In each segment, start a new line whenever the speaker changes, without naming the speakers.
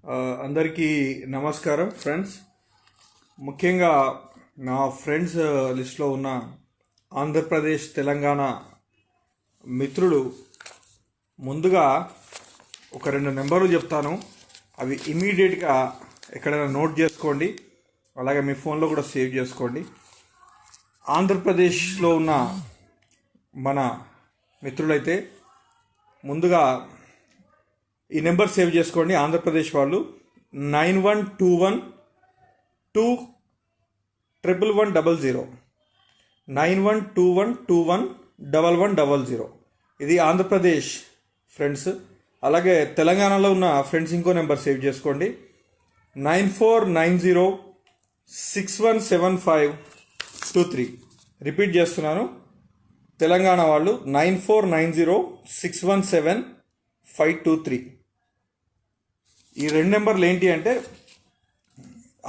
అందరికీ నమస్కారం ఫ్రెండ్స్. ముఖ్యంగా నా ఫ్రెండ్స్ లిస్ట్లో ఉన్న ఆంధ్రప్రదేశ్ తెలంగాణ మిత్రులు ముందుగా ఒక 2 నెంబర్లు చెప్తాను. అవి ఇమీడియట్గా ఎక్కడైనా నోట్ చేసుకోండి, అలాగే మీ ఫోన్లో కూడా సేవ్ చేసుకోండి. ఆంధ్రప్రదేశ్లో ఉన్న మన మిత్రులైతే ముందుగా ఈ నెంబర్ సేవ్ చేసుకోండి. ఆంధ్రప్రదేశ్ వాళ్ళు 9121211100 9121211100. ఇది ఆంధ్రప్రదేశ్ ఫ్రెండ్స్. అలాగే తెలంగాణలో ఉన్న ఫ్రెండ్స్ ఇంకో నెంబర్ సేవ్ చేసుకోండి, 9490617523. రిపీట్ చేస్తున్నాను, తెలంగాణ వాళ్ళు 9490617523. ఈ 2 నెంబర్లు ఏంటి అంటే,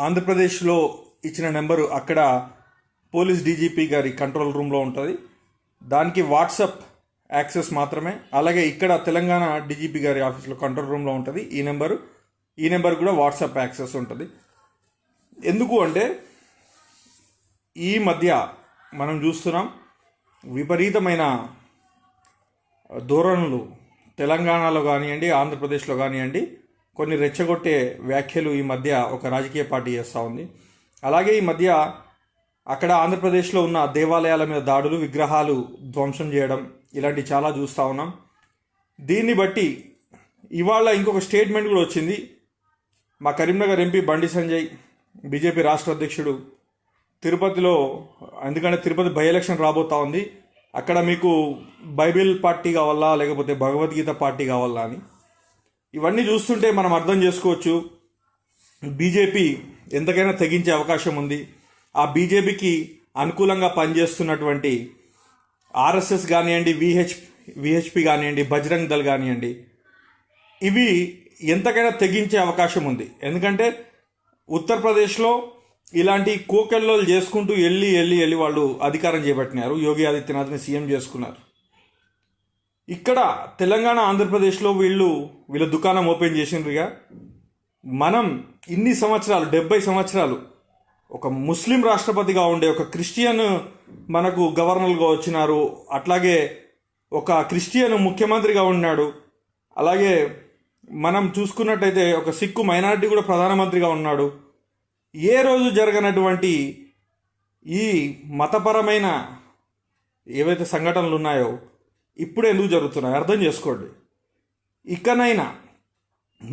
ఆంధ్రప్రదేశ్లో ఇచ్చిన నెంబరు అక్కడ పోలీస్ డీజీపీ గారి కంట్రోల్ రూమ్లో ఉంటుంది, దానికి వాట్సాప్ యాక్సెస్ మాత్రమే. అలాగే ఇక్కడ తెలంగాణ డీజీపీ గారి ఆఫీస్లో కంట్రోల్ రూమ్లో ఉంటుంది ఈ నెంబర్ కూడా వాట్సాప్ యాక్సెస్ ఉంటుంది. ఎందుకు అంటే ఈ మధ్య మనం చూస్తున్నాం విపరీతమైన ధోరణులు తెలంగాణలో కానివ్వండి, ఆంధ్రప్రదేశ్లో కానివ్వండి, కొన్ని రెచ్చగొట్టే వ్యాఖ్యలు ఈ మధ్య ఒక రాజకీయ పార్టీ చేస్తూ ఉంది. అలాగే ఈ మధ్య అక్కడ ఆంధ్రప్రదేశ్లో ఉన్న దేవాలయాల మీద దాడులు, విగ్రహాలు ధ్వంసం చేయడం, ఇలాంటి చాలా చూస్తూ ఉన్నాం. దీన్ని బట్టి ఇవాళ ఇంకొక స్టేట్మెంట్ కూడా వచ్చింది. మా కరీంనగర్ ఎంపీ బండి సంజయ్, బీజేపీ రాష్ట్ర అధ్యక్షుడు, తిరుపతిలో, ఎందుకంటే తిరుపతి బై ఎలక్షన్ రాబోతా ఉంది, అక్కడ మీకు బైబిల్ పార్టీ కావాలా లేకపోతే భగవద్గీత పార్టీ కావాలా అని. ఇవన్నీ చూస్తుంటే మనం అర్థం చేసుకోవచ్చు బీజేపీ ఎంతకైనా తెగించే అవకాశం ఉంది. ఆ బీజేపీకి అనుకూలంగా పనిచేస్తున్నటువంటి ఆర్ఎస్ఎస్ కానివ్వండి, విహెచ్పి కానివ్వండి, బజరంగ్ దళ్ కానివ్వండి, ఇవి ఎంతకైనా తెగించే అవకాశం ఉంది. ఎందుకంటే ఉత్తరప్రదేశ్లో ఇలాంటి కోకెల్లోలు చేసుకుంటూ వెళ్ళి వాళ్ళు అధికారం చేపట్టినారు, యోగి ఆదిత్యనాథ్ని సీఎం చేసుకున్నారు. ఇక్కడ తెలంగాణ, ఆంధ్రప్రదేశ్లో వీళ్ళ దుకాణం ఓపెన్ చేసిండ్రుగా. మనం ఇన్ని సంవత్సరాలు, 70 సంవత్సరాలు ఒక ముస్లిం రాష్ట్రపతిగా ఉండే ఒక క్రిస్టియన్ మనకు గవర్నర్గా వచ్చినారు, అట్లాగే ఒక క్రిస్టియన్ ముఖ్యమంత్రిగా ఉన్నాడు, అలాగే మనం చూసుకున్నట్టయితే ఒక సిక్కు మైనారిటీ కూడా ప్రధానమంత్రిగా ఉన్నాడు. ఏ రోజు జరగనటువంటి ఈ మతపరమైన ఏవైతే సంఘటనలు ఉన్నాయో ఇప్పుడు ఎందుకు జరుగుతున్నాయో అర్థం చేసుకోండి. ఇకనైనా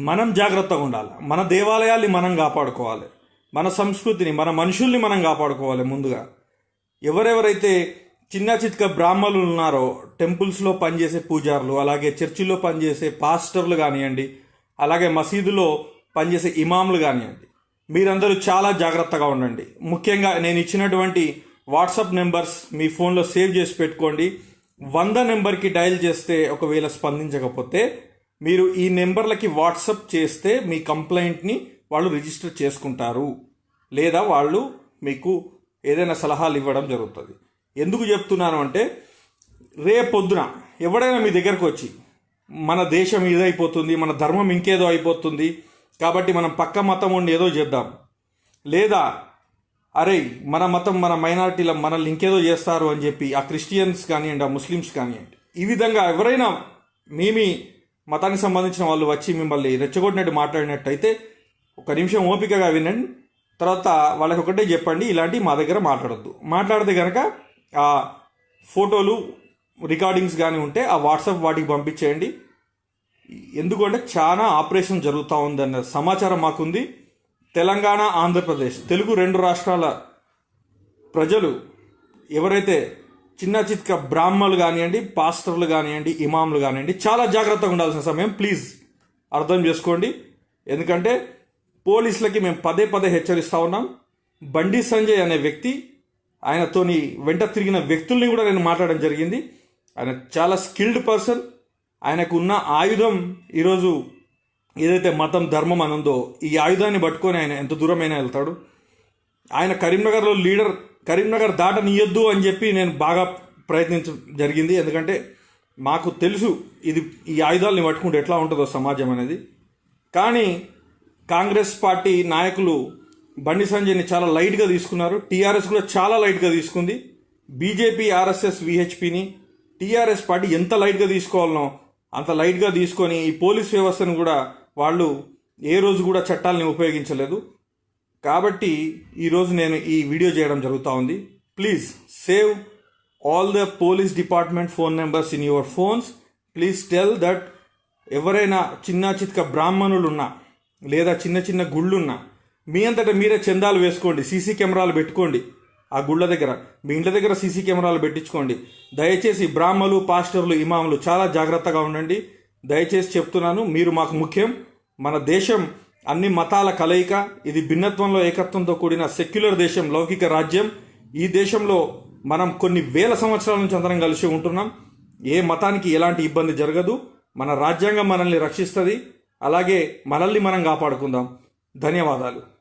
మనం జాగ్రత్తగా ఉండాలి, మన దేవాలయాల్ని మనం కాపాడుకోవాలి, మన సంస్కృతిని, మన మనుషుల్ని మనం కాపాడుకోవాలి. ముందుగా ఎవరెవరైతే చిన్న చిత్క బ్రాహ్మణులు ఉన్నారో, టెంపుల్స్లో పనిచేసే పూజారులు, అలాగే చర్చిలో పనిచేసే పాస్టర్లు కానివ్వండి, అలాగే మసీదులో పనిచేసే ఇమాంలు కానివ్వండి, మీరందరూ చాలా జాగ్రత్తగా ఉండండి. ముఖ్యంగా నేను ఇచ్చినటువంటి వాట్సాప్ నెంబర్స్ మీ ఫోన్లో సేవ్ చేసి పెట్టుకోండి. 100 నెంబర్కి డయల్ చేస్తే ఒకవేళ స్పందించకపోతే మీరు ఈ నెంబర్లకి వాట్సాప్ చేస్తే మీ కంప్లైంట్ని వాళ్ళు రిజిస్టర్ చేసుకుంటారు, లేదా వాళ్ళు మీకు ఏదైనా సలహాలు ఇవ్వడం జరుగుతుంది. ఎందుకు చెప్తున్నాను అంటే, రేపొద్దున ఎవడైనా మీ దగ్గరకు వచ్చి మన దేశం ఇదైపోతుంది, మన ధర్మం ఇంకేదో అయిపోతుంది, కాబట్టి మనం పక్క మతం ఉండి ఏదో చేద్దాం, లేదా అరే మన మతం, మన మైనారిటీల మనల్ని ఇంకేదో చేస్తారు అని చెప్పి ఆ క్రిస్టియన్స్ కానివ్వండి, ఆ ముస్లిమ్స్ కానివ్వండి, ఈ విధంగా ఎవరైనా మీ మతానికి సంబంధించిన వాళ్ళు వచ్చి మిమ్మల్ని రెచ్చగొట్టినట్టు మాట్లాడినట్టయితే ఒక నిమిషం ఓపికగా వినండి. తర్వాత వాళ్ళకి ఒకటే చెప్పండి, ఇలాంటివి మా దగ్గర మాట్లాడొద్దు. మాట్లాడితే కనుక ఆ ఫోటోలు, రికార్డింగ్స్ కానీ ఉంటే ఆ వాట్సాప్ వాటికి పంపించేయండి. ఎందుకంటే చాలా ఆపరేషన్ జరుగుతూ ఉందన్న సమాచారం మాకుంది. తెలంగాణ, ఆంధ్రప్రదేశ్, తెలుగు 2 రాష్ట్రాల ప్రజలు ఎవరైతే చిన్న చిత్క బ్రాహ్మణులు కానివ్వండి, పాస్టర్లు కానివ్వండి, ఇమాంలు కానివ్వండి, చాలా జాగ్రత్తగా ఉండాల్సిన సమయం. ప్లీజ్ అర్థం చేసుకోండి. ఎందుకంటే పోలీసులకి మేము పదే హెచ్చరిస్తూ ఉన్నాం. బండి సంజయ్ అనే వ్యక్తి, ఆయనతోని వెంట తిరిగిన వ్యక్తుల్ని కూడా నేను మాట్లాడడం జరిగింది. ఆయన చాలా స్కిల్డ్ పర్సన్. ఆయనకు ఉన్న ఆయుధం ఈరోజు ఏదైతే మతం, ధర్మం అని ఉందో, ఈ ఆయుధాన్ని పట్టుకొని ఆయన ఎంత దూరమైనా వెళ్తాడు. ఆయన కరీంనగర్లో లీడర్, కరీంనగర్ దాటనియొద్దు అని చెప్పి నేను బాగా ప్రయత్నించడం జరిగింది. ఎందుకంటే మాకు తెలుసు ఈ ఆయుధాలని పట్టుకుంటే ఎట్లా ఉంటుందో సమాజం అనేది. కానీ కాంగ్రెస్ పార్టీ నాయకులు బండి సంజయ్ని చాలా లైట్గా తీసుకున్నారు. టీఆర్ఎస్ కూడా చాలా లైట్గా తీసుకుంది. బీజేపీ, ఆర్ఎస్ఎస్, విహెచ్పిని టీఆర్ఎస్ పార్టీ ఎంత లైట్గా తీసుకోవాలనో అంత లైట్గా తీసుకొని ఈ పోలీస్ వ్యవస్థను కూడా వాళ్ళు ఏ రోజు కూడా చట్టాలని ఉపయోగించలేదు. కాబట్టి ఈరోజు నేను ఈ వీడియో చేయడం జరుగుతూ ఉంది. Please save all the police department phone numbers in your phones. Please tell that ఎవరైనా చిన్న చిత్క బ్రాహ్మణులున్నా లేదా చిన్న చిన్న గుళ్ళున్నా మీ అంతటా మీరే చందాలు వేసుకోండి. సీసీ కెమెరాలు పెట్టుకోండి. ఆ గుళ్ళ దగ్గర మీ ఇంటి దగ్గర సీసీ కెమెరాలు పెట్టించుకోండి. దయచేసి బ్రాహ్మలు, పాస్టర్లు, ఇమాములు చాలా జాగ్రత్తగా ఉండండి. దయచేసి చెప్తున్నాను, మీరు మాకు ముఖ్యం. మన దేశం అన్ని మతాల కలయిక. ఇది భిన్నత్వంలో ఏకత్వంతో కూడిన సెక్యులర్ దేశం, లౌకిక రాజ్యం. ఈ దేశంలో మనం కొన్ని వేల సంవత్సరాల నుంచి అందరం కలిసి ఉంటున్నాం. ఏ మతానికి ఎలాంటి ఇబ్బంది జరగదు. మన రాజ్యాంగం మనల్ని రక్షిస్తుంది. అలాగే మనల్ని మనం కాపాడుకుందాం. ధన్యవాదాలు.